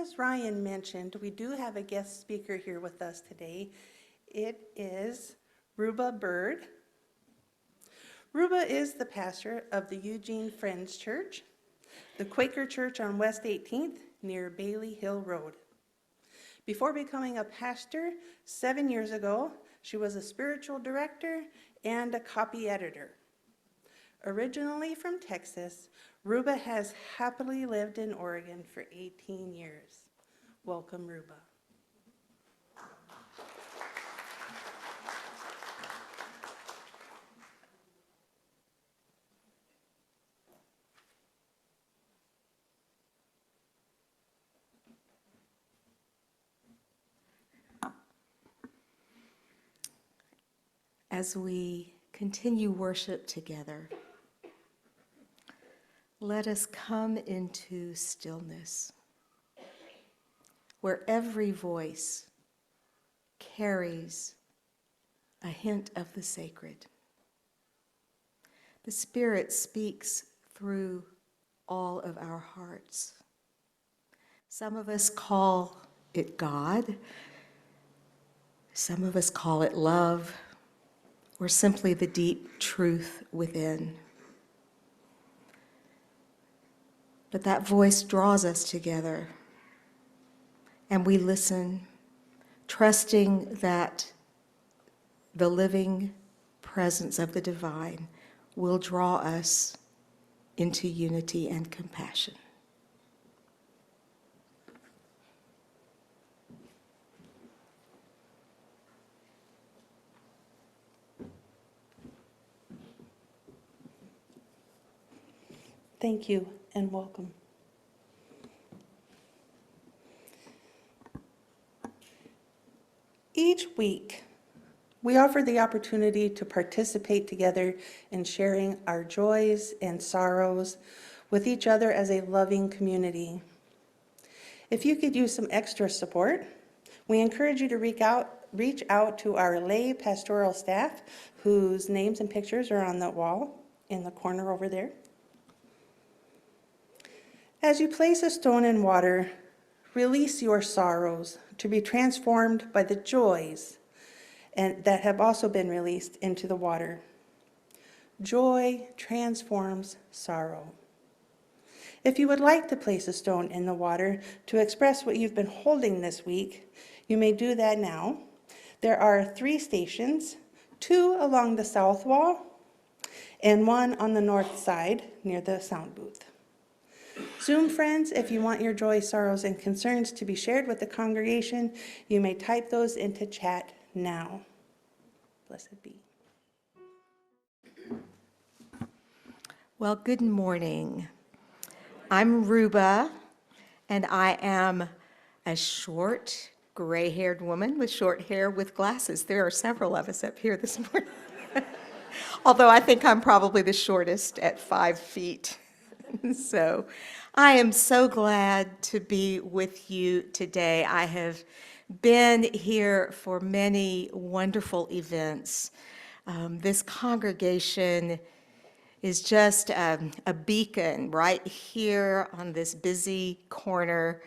As Ryan mentioned, we do have a guest speaker here with us today. It is Ruba Byrd. Ruba is the pastor of the Eugene Friends Church, the Quaker church on West 18th near Bailey Hill Road. Before becoming a pastor 7 years ago, she was a spiritual director and a copy editor. Originally from Texas, Ruba has happily lived in Oregon for 18 years. Welcome, Ruba. As we continue worship together, let us come into stillness, where every voice carries a hint of the sacred. The Spirit speaks through all of our hearts. Some of us call it God, some of us call it love, or simply the deep truth within. But that voice draws us together, and we listen, trusting that the living presence of the divine will draw us into unity and compassion. Thank you and welcome. Each week, we offer the opportunity to participate together in sharing our joys and sorrows with each other as a loving community. If you could use some extra support, we encourage you to reach out to our lay pastoral staff, whose names and pictures are on the wall in the corner over there. As you place a stone in water, release your sorrows to be transformed by the joys that have also been released into the water. Joy transforms sorrow. If you would like to place a stone in the water to express what you've been holding this week, you may do that now. There are 3 stations, 2 along the south wall and 1 on the north side near the sound booth. Zoom friends, if you want your joy, sorrows, and concerns to be shared with the congregation, you may type those into chat now. Blessed be. Well, good morning. I'm Ruba, and I am a short, gray-haired woman with short hair with glasses. There are several of us up here this morning. Although I think I'm probably the shortest at 5 feet. So I am so glad to be with you today. I have been here for many wonderful events. This congregation is just a beacon right here on this busy corner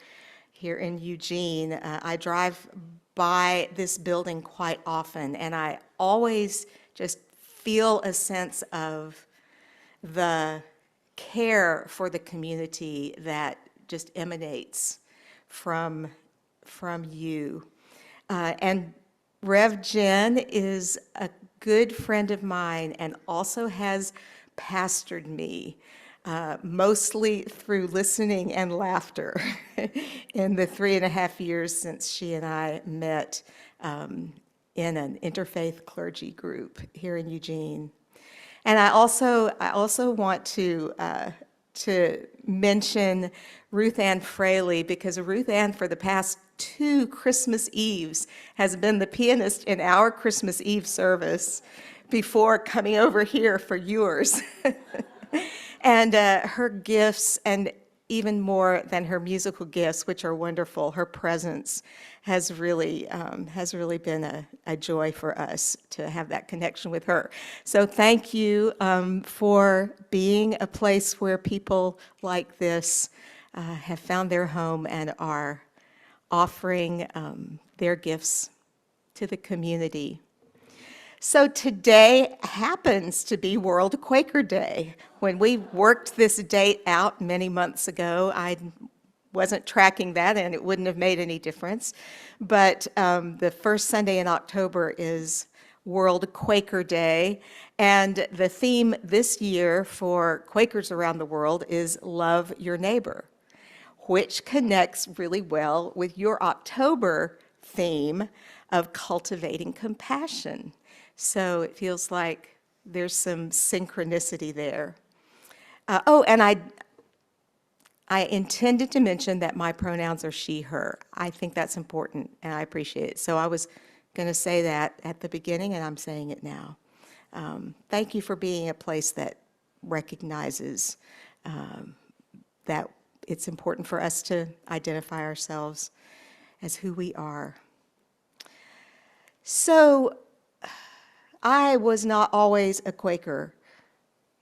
here in Eugene. I drive by this building quite often, and I always just feel a sense of the care for the community that just emanates from you. And Rev Jen is a good friend of mine and also has pastored me, mostly through listening and laughter in the 3.5 years since she and I met in an interfaith clergy group here in Eugene. And I also want to mention Ruth Ann Fraley, because Ruth Ann, for the past 2 Christmas Eves, has been the pianist in our Christmas Eve service before coming over here for yours. And her gifts, and even more than her musical gifts, which are wonderful, her presence has really been a joy for us to have that connection with her. So thank you for being a place where people like this have found their home and are offering their gifts to the community. So today happens to be World Quaker Day. When we worked this date out many months ago, I wasn't tracking that, and it wouldn't have made any difference. But the first Sunday in October is World Quaker Day, and the theme this year for Quakers around the world is Love Your Neighbor, which connects really well with your October theme of cultivating compassion. So it feels like there's some synchronicity there. And I intended to mention that my pronouns are she, her. I think that's important, and I appreciate it. So I was going to say that at the beginning, and I'm saying it now. Thank you for being a place that recognizes that it's important for us to identify ourselves as who we are. So I was not always a Quaker.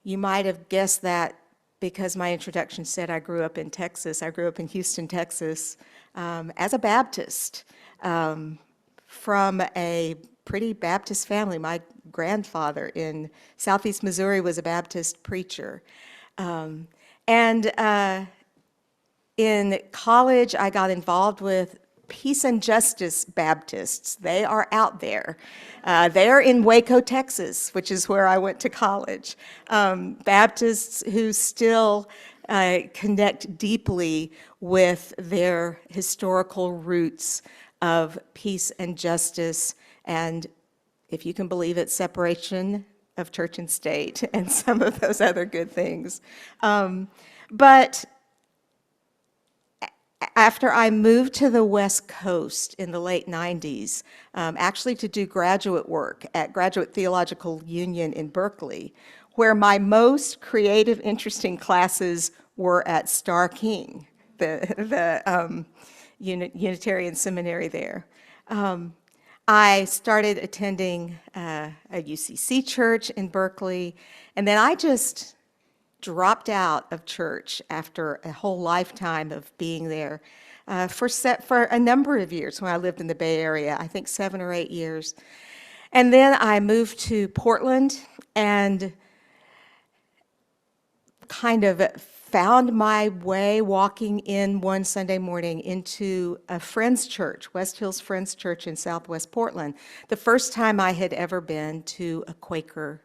You might have guessed that because my introduction said I grew up in Texas. I grew up in Houston, Texas, as a Baptist, from a pretty Baptist family. My grandfather in Southeast Missouri was a Baptist preacher. In college, I got involved with Peace and Justice Baptists. They are out there. They're in Waco, Texas, which is where I went to college. Baptists who still connect deeply with their historical roots of peace and justice, and, if you can believe it, separation of church and state, and some of those other good things. But after I moved to the West Coast in the late 90s, actually to do graduate work at Graduate Theological Union in Berkeley, where my most creative, interesting classes were at Starr King, the Unitarian seminary there. I started attending a UCC church in Berkeley, and then I just dropped out of church after a whole lifetime of being there for a number of years when I lived in the Bay Area, I think 7 or 8 years. And then I moved to Portland and kind of found my way walking in one Sunday morning into a Friends Church, West Hills Friends Church in Southwest Portland, the first time I had ever been to a Quaker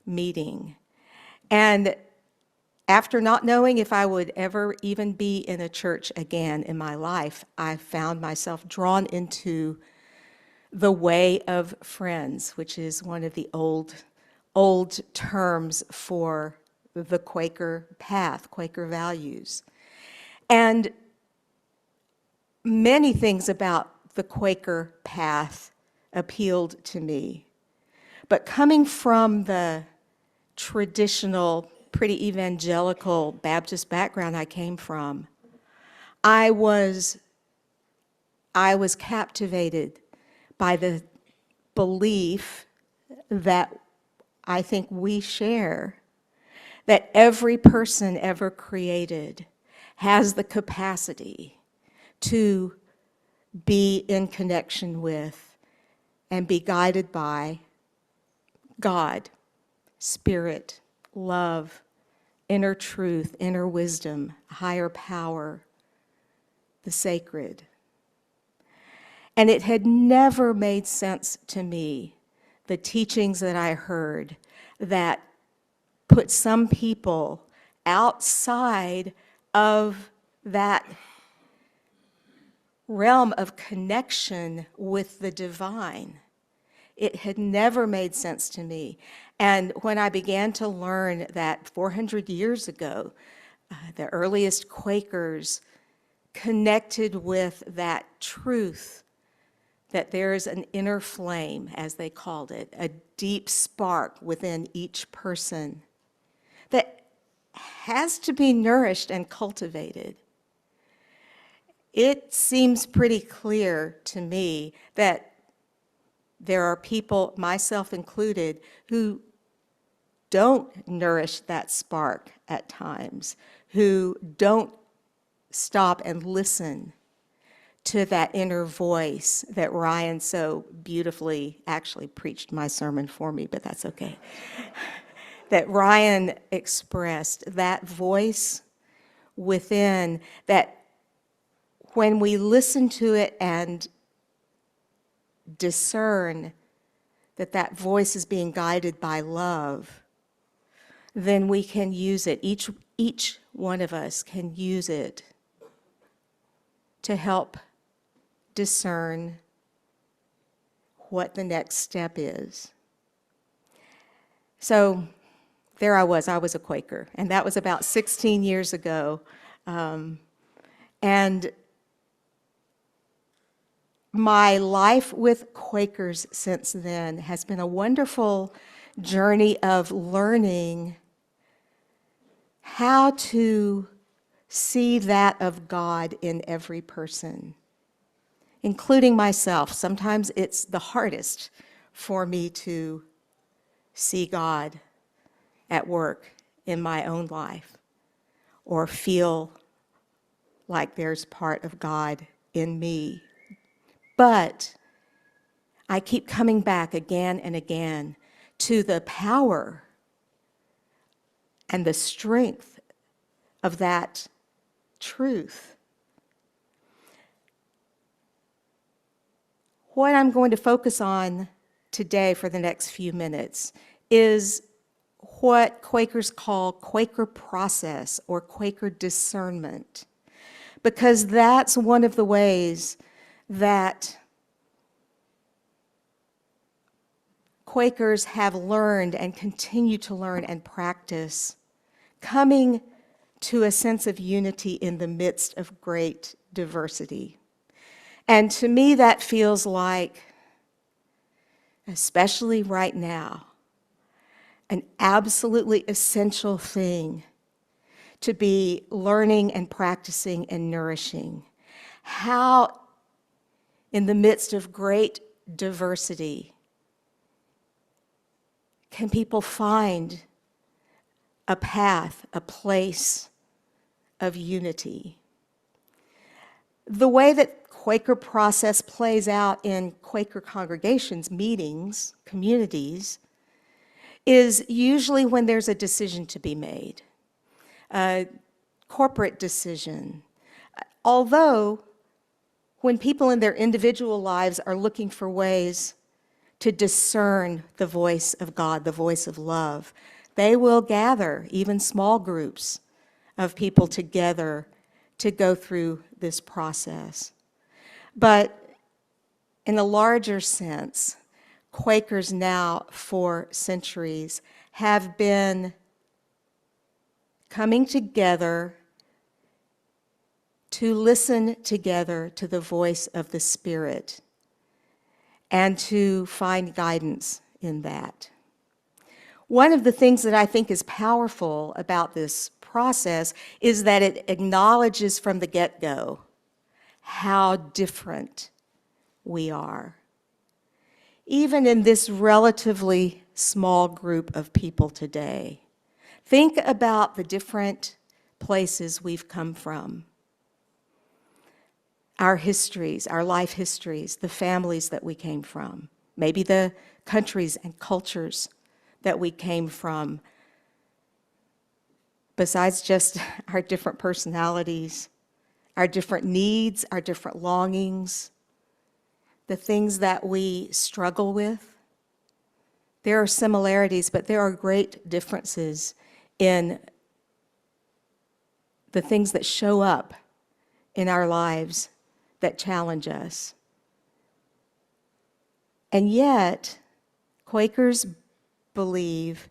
meeting. And after not knowing if I would ever even be in a church again in my life, I found myself drawn into the way of friends, which is one of the old terms for the Quaker path, Quaker values. And many things about the Quaker path appealed to me. But coming from the traditional, pretty evangelical Baptist background I came from, I was captivated by the belief that I think we share, that every person ever created has the capacity to be in connection with and be guided by God, Spirit, love, inner truth, inner wisdom, higher power, the sacred. And it had never made sense to me, the teachings that I heard, that put some people outside of that realm of connection with the divine. It had never made sense to me. And when I began to learn that 400 years ago, the earliest Quakers connected with that truth, that there is an inner flame, as they called it, a deep spark within each person that has to be nourished and cultivated. It seems pretty clear to me that there are people, myself included, who don't nourish that spark at times, who don't stop and listen to that inner voice that Ryan so beautifully actually preached my sermon for me, but that's okay. That Ryan expressed, that voice within, that when we listen to it and discern that that voice is being guided by love, then we can use it. Each one of us can use it to help discern what the next step is. So there I was a Quaker, and that was about 16 years ago. And my life with Quakers since then has been a wonderful journey of learning how to see that of God in every person, including myself. Sometimes it's the hardest for me to see God at work in my own life, or feel like there's part of God in me. But I keep coming back again and again to the power and the strength of that truth. What I'm going to focus on today for the next few minutes is what Quakers call Quaker process or Quaker discernment, because that's one of the ways that Quakers have learned and continue to learn and practice coming to a sense of unity in the midst of great diversity. And to me, that feels like, especially right now, an absolutely essential thing to be learning and practicing and nourishing. How, in the midst of great diversity, can people find a path, a place of unity? The way that Quaker process plays out in Quaker congregations, meetings, communities, is usually when there's a decision to be made, a corporate decision. Although, when people in their individual lives are looking for ways to discern the voice of God, the voice of love, they will gather even small groups of people together to go through this process. But in a larger sense, Quakers now for centuries have been coming together to listen together to the voice of the Spirit and to find guidance in that. One of the things that I think is powerful about this process is that it acknowledges from the get-go how different we are. Even in this relatively small group of people today, think about the different places we've come from. Our histories, our life histories, the families that we came from, maybe the countries and cultures that we came from, besides just our different personalities, our different needs, our different longings, the things that we struggle with. There are similarities, but there are great differences in the things that show up in our lives that challenge us. And yet, Quakers believe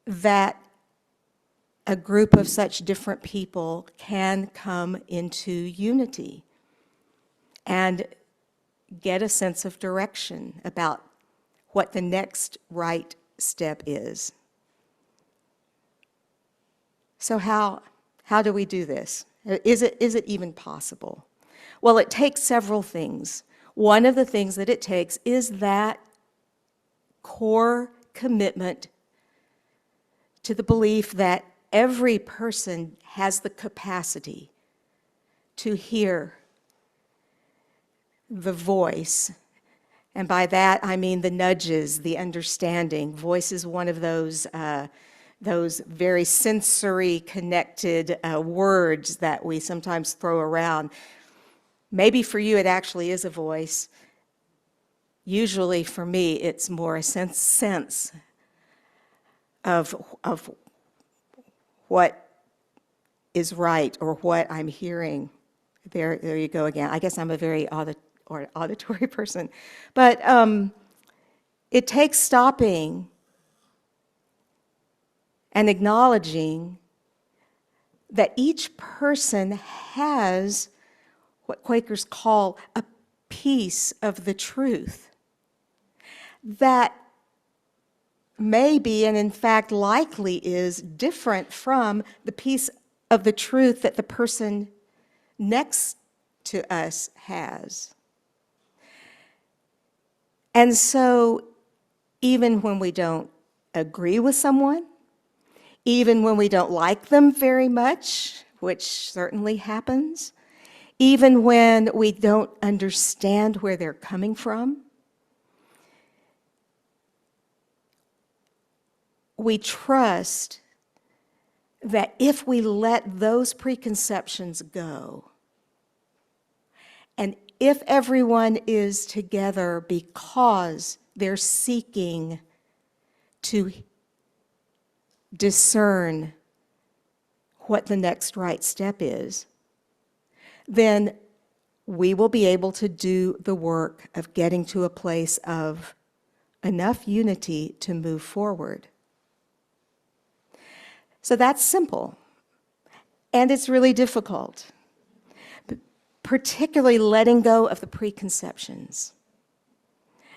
that a group of such different people can come into unity and get a sense of direction about what the next right step is. So how do we do this? Is it even possible? Well, it takes several things. One of the things that it takes is that core commitment to the belief that every person has the capacity to hear the voice. And by that, I mean the nudges, the understanding. Voice is one of those very sensory connected words that we sometimes throw around. Maybe for you, it actually is a voice. Usually for me, it's more a sense of what is right or what I'm hearing. There you go again. I guess I'm a very auditory person. But it takes stopping and acknowledging that each person has what Quakers call a piece of the truth that may be, and in fact likely is, different from the piece of the truth that the person next to us has. And so even when we don't agree with someone, even when we don't like them very much, which certainly happens, even when we don't understand where they're coming from, we trust that if we let those preconceptions go, and if everyone is together because they're seeking to discern what the next right step is, then we will be able to do the work of getting to a place of enough unity to move forward. So that's simple, and it's really difficult, particularly letting go of the preconceptions.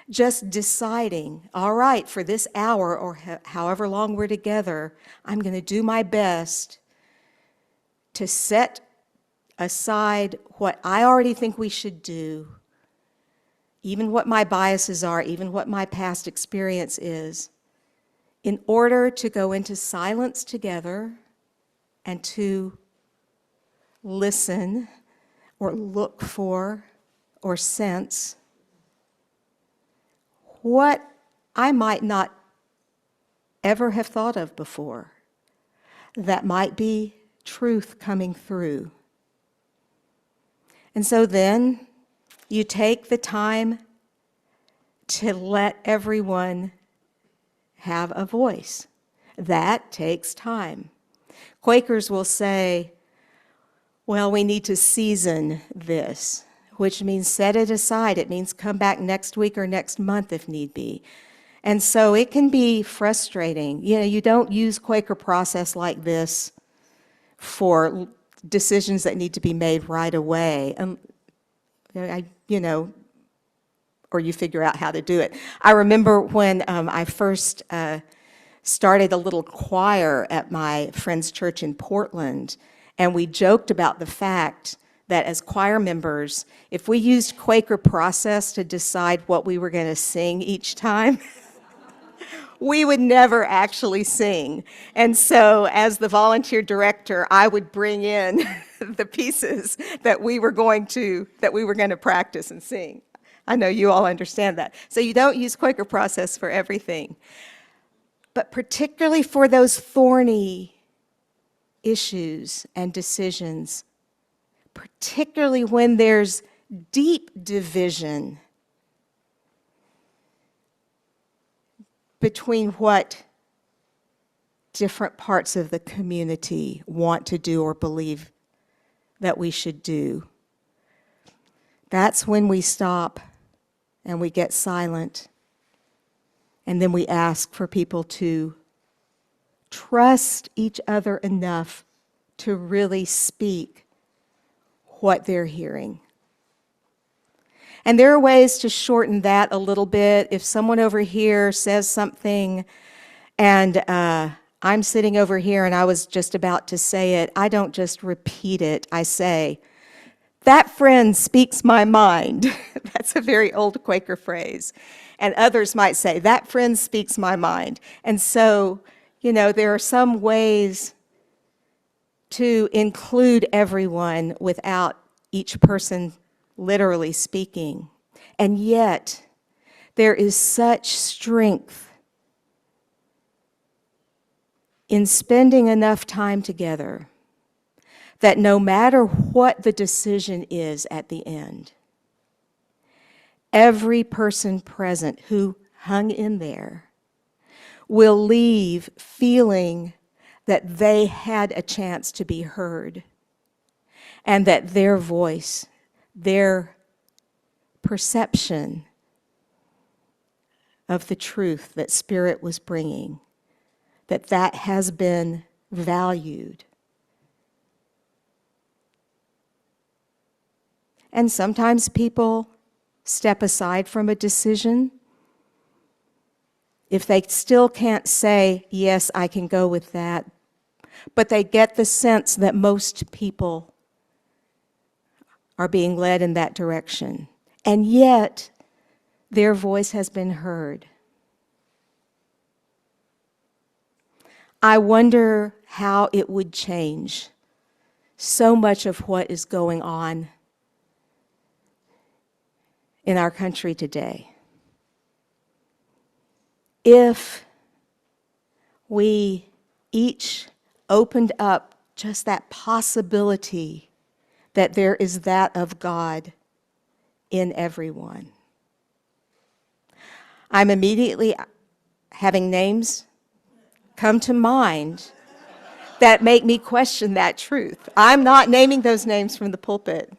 Just deciding, all right, for this hour or however long we're together, I'm going to do my best to set aside what I already think we should do, even what my biases are, even what my past experience is, in order to go into silence together and to listen or look for or sense what I might not ever have thought of before that might be truth coming through. And so then you take the time to let everyone have a voice. That takes time. Quakers will say, well, we need to season this, which means set it aside. It means come back next week or next month if need be. And so it can be frustrating. You know, you don't use Quaker process like this for decisions that need to be made right away. Or you figure out how to do it. I remember when I first started a little choir at my friend's church in Portland, and we joked about the fact that as choir members, if we used Quaker process to decide what we were going to sing each time, we would never actually sing. And so as the volunteer director, I would bring in the pieces that we were going to practice and sing. I know you all understand that. So you don't use Quaker process for everything. But particularly for those thorny issues and decisions, particularly when there's deep division between what different parts of the community want to do or believe that we should do, that's when we stop and we get silent, and then we ask for people to trust each other enough to really speak what they're hearing. And there are ways to shorten that a little bit. If someone over here says something and I'm sitting over here and I was just about to say it, I don't just repeat it. I say, "That friend speaks my mind." That's a very old Quaker phrase. And others might say, "That friend speaks my mind." And so, there are some ways to include everyone without each person literally speaking. And yet, there is such strength in spending enough time together that no matter what the decision is at the end, every person present who hung in there will leave feeling that they had a chance to be heard and that their voice, their perception of the truth that Spirit was bringing, that has been valued. And sometimes people step aside from a decision if they still can't say, yes, I can go with that, but they get the sense that most people are being led in that direction. And yet, their voice has been heard. I wonder how it would change so much of what is going on in our country today if we each opened up just that possibility that there is that of God in everyone. I'm immediately having names come to mind that make me question that truth. I'm not naming those names from the pulpit.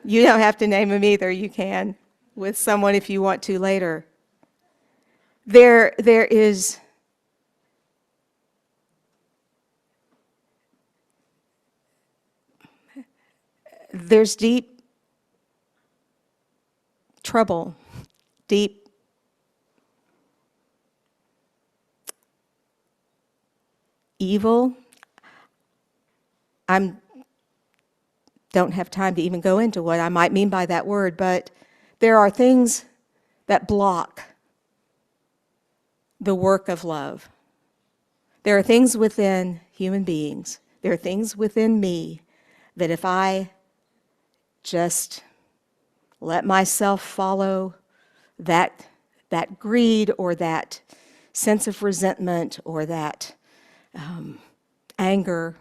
You don't have to name them either. You can with someone if you want to later. There's deep trouble, deep evil. I don't have time to even go into what I might mean by that word, but there are things that block the work of love. There are things within human beings, there are things within me that if I just let myself follow that greed or that sense of resentment or that anger,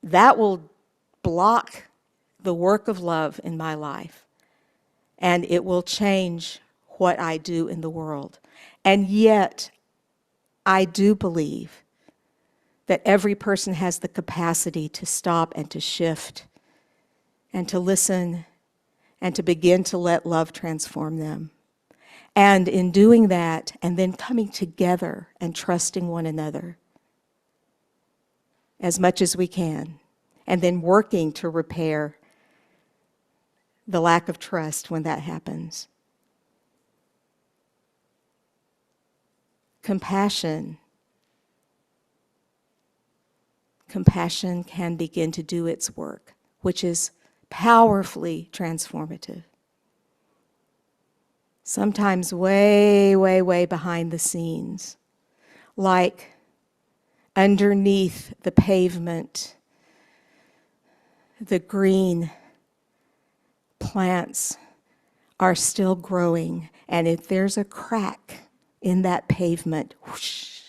that will block the work of love in my life, and it will change what I do in the world. And yet, I do believe that every person has the capacity to stop and to shift and to listen and to begin to let love transform them. And in doing that, and then coming together and trusting one another as much as we can, and then working to repair the lack of trust when that happens. Compassion can begin to do its work, which is powerfully transformative. Sometimes way, way, way behind the scenes, like underneath the pavement, the green plants are still growing, and if there's a crack in that pavement, whoosh,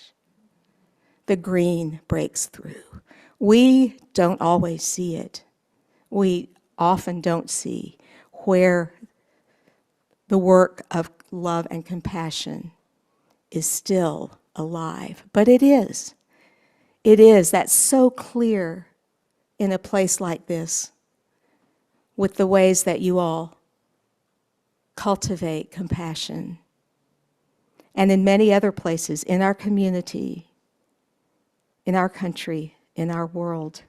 the green breaks through. We don't always see it. We often don't see where the work of love and compassion is still alive. But it is. It is. That's so clear in a place like this with the ways that you all cultivate compassion. And in many other places, in our community, in our country, in our world.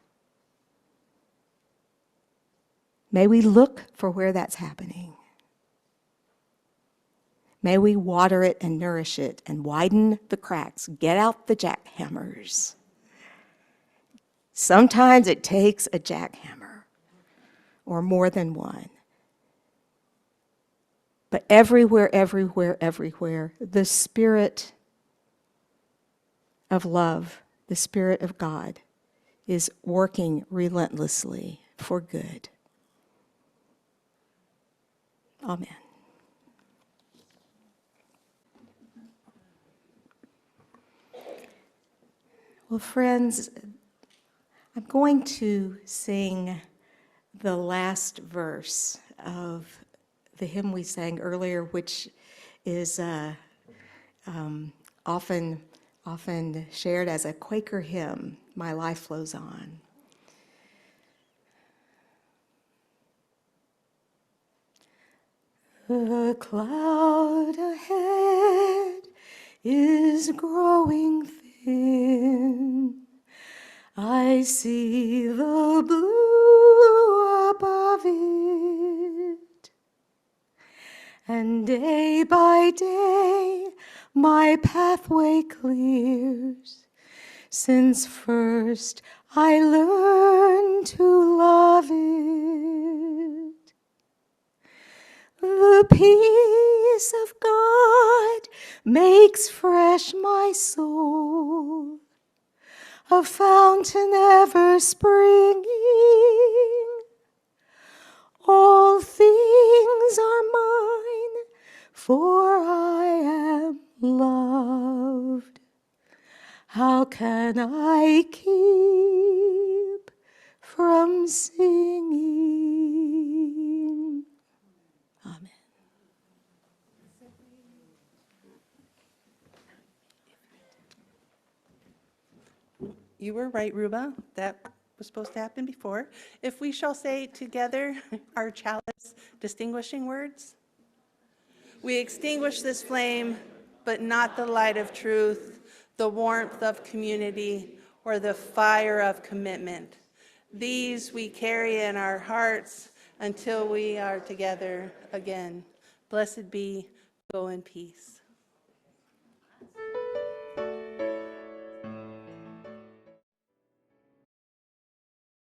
May we look for where that's happening. May we water it and nourish it and widen the cracks. Get out the jackhammers. Sometimes it takes a jackhammer or more than one. But everywhere, everywhere, everywhere, the Spirit of love, the Spirit of God, is working relentlessly for good. Amen. Well, friends, I'm going to sing the last verse of the hymn we sang earlier, which is often shared as a Quaker hymn, My Life Flows On. The cloud ahead is growing thin. I see the blue above it, and day by day my pathway clears, since first I learned to love it. The peace of God makes fresh my soul, a fountain ever springing. All things are mine, for I am loved. How can I keep from singing? Amen. You were right, Ruba. That was supposed to happen before. If we shall say together our chalice distinguishing words. We extinguish this flame, but not the light of truth, the warmth of community, or the fire of commitment. These we carry in our hearts until we are together again. Blessed be, go in peace.